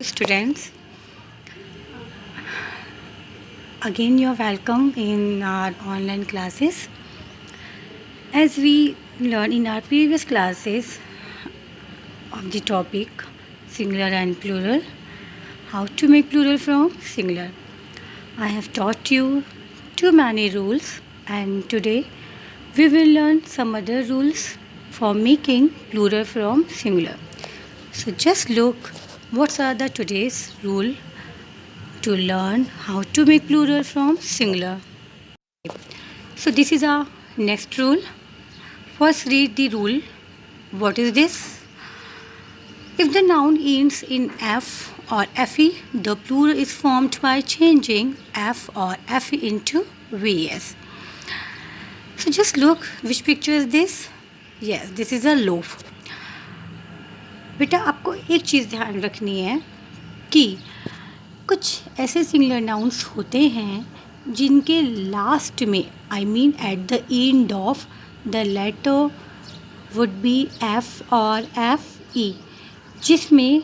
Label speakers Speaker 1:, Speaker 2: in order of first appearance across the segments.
Speaker 1: Students, again you're welcome in our online classes. As we learned in our previous classes of the topic singular and plural, how to make plural from singular, I have taught you too many rules, and today we will learn some other rules for making plural from singular. So just look what are the today's rule to learn how to make plural from singular. So this is our next rule. First read the rule. What is this? If the noun ends in F or FE, the plural is formed by changing F or FE into VS. So just look, which picture is this? Yes, this is a loaf. बेटा आपको एक चीज़ ध्यान रखनी है कि कुछ ऐसे singular nouns होते हैं जिनके लास्ट में at the end of the letter would be F और एफ ई, जिसमें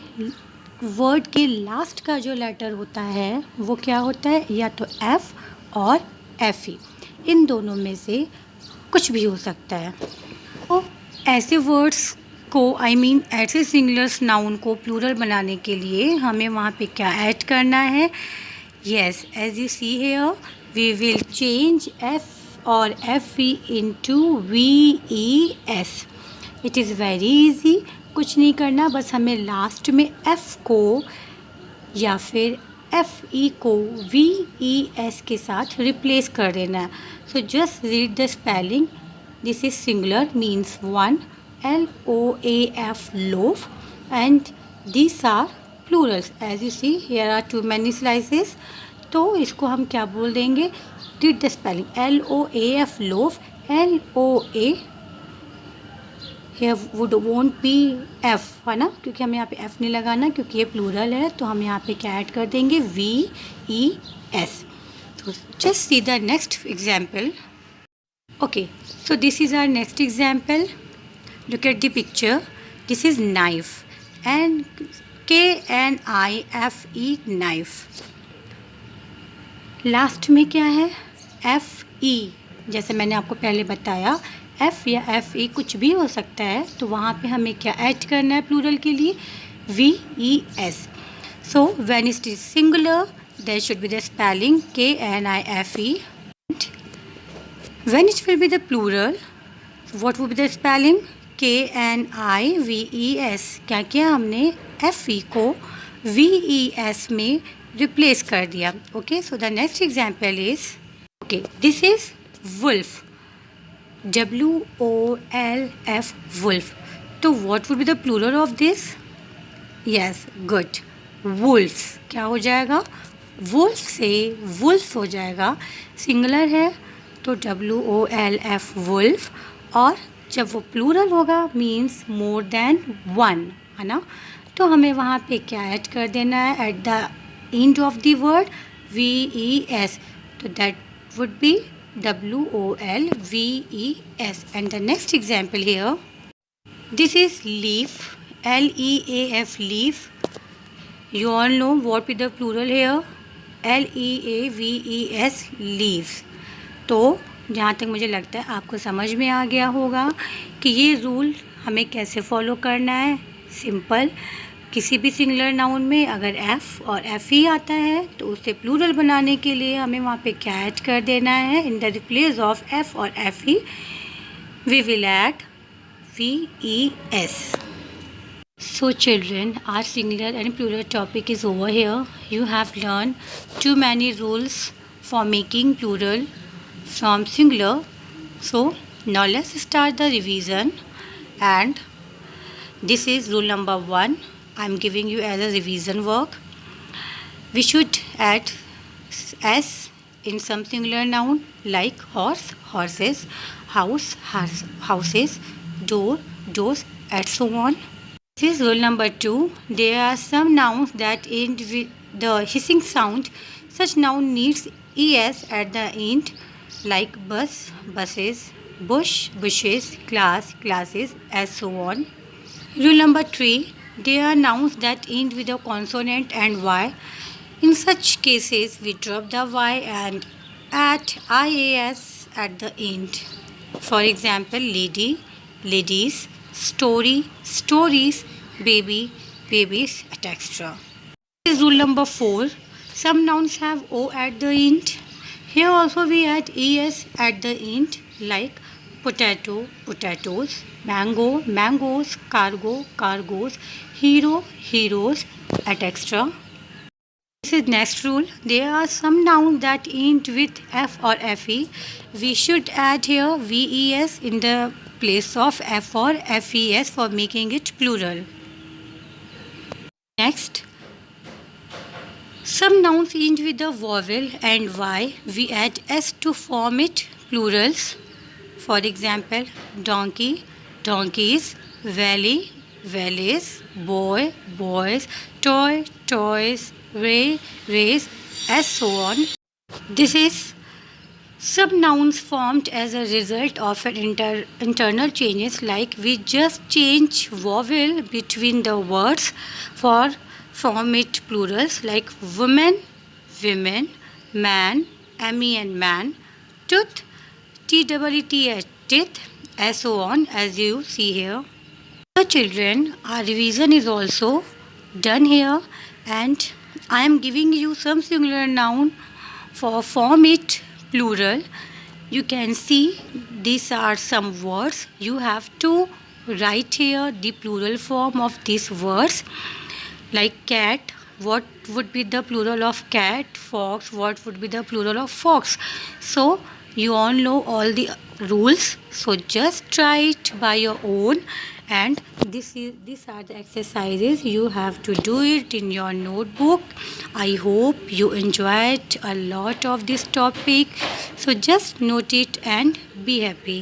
Speaker 1: वर्ड के लास्ट का जो लेटर होता है वो क्या होता है, या तो एफ और एफ ई, इन दोनों में से कुछ भी हो सकता है. तो ऐसे वर्ड्स को ऐसे सिंगुलर नाउन को प्लूरल बनाने के लिए हमें वहाँ पे क्या ऐड करना है. Yes, as you see here we will change F और F E into V E S. It is very easy, कुछ नहीं करना, बस हमें लास्ट में एफ को या फिर एफ ई को वी ई एस के साथ रिप्लेस कर देना है. So just read the spelling. This is singular means one, LOAF loaf, and these are plurals. As you see here are too many slices. तो इसको हम क्या बोल देंगे? Read the spelling. LOAF loaf. LOA here won't be F, है ना, क्योंकि हमें यहाँ पे F नहीं लगाना क्योंकि ये प्लूरल है. तो हम यहाँ पे क्या ऐड कर देंगे? VES. So just see the next example. Okay, so this is our next example. Look at the picture. This is knife, and KNIFE knife. Last में क्या है? FE. जैसे मैंने आपको पहले बताया F या FE कुछ भी हो सकता है, तो वहाँ पे हमें क्या ऐड करना है प्लूरल के लिए? VES. So when it is singular, there should be the spelling KNIFE. When it will be the plural, what would be the spelling? KNIVES. क्या किया हमने? FE को VES में रिप्लेस कर दिया. Okay, so the next example is, okay, this is wolf. WOLF wolf. तो what would be the plural of this? Yes, good, wolfs. क्या हो जाएगा? वुल्फ से वुल्फ हो जाएगा. सिंगुलर है तो WOLF वुल्फ, और जब वो प्लूरल होगा मीन्स मोर देन वन, है ना. तो हमें वहाँ पे क्या ऐड कर देना है at the end of the word? VES. तो that would be WOLVES. And the next example here, this is leaf. LEAF leaf. You all know what is the plural here? LEAVES leaves. तो जहाँ तक मुझे लगता है आपको समझ में आ गया होगा कि ये रूल हमें कैसे फॉलो करना है. सिंपल, किसी भी सिंगुलर नाउन में अगर F और FE आता है तो उसे प्लूरल बनाने के लिए हमें वहाँ पे क्या ऐड कर देना है? In the replace of F और FE we will add VES. So children, our singular and plural topic is over here. You have learned too many rules for making plural from singular. So now let's start the revision, and this is rule number 1. I'm giving you as a revision work. We should add S in some singular noun like horse, horses, house, houses, door, doors, and so on. This is rule number 2. There are some nouns that end with the hissing sound. Such noun needs ES at the end, like bus, buses, bush, bushes, class, classes, and so on. Rule number 3. They are nouns that end with a consonant and y. In such cases, we drop the y and add ias at the end. For example, lady, ladies, story, stories, baby, babies, etc. This is rule number 4. Some nouns have o at the end. Here also we add es at the end, like potato, potatoes, mango, mangoes, cargo, cargoes, hero, heroes, etc. This is next rule. There are some nouns that end with f or fe. We should add here ves in the place of f or fes for making it plural. Next, some nouns end with a vowel and y. We add s to form it plurals. For example, donkey, donkeys, valley, valleys, boy, boys, toy, toys, ray, rays, and so on. This is some nouns formed as a result of an internal changes, like we just change vowel between the words for form it plurals, like woman, women, man, me and man, tooth, TEETH, teeth, and so on, as you see here. So children, our revision is also done here, and I am giving you some singular noun for form it plural. You can see these are some words. You have to write here the plural form of these words, like cat. What would be the plural of cat? Fox. What would be the plural of fox? So you all know all the rules. So just try it by your own. And these are the exercises. You have to do it in your notebook. I hope you enjoyed a lot of this topic. So just note it and be happy.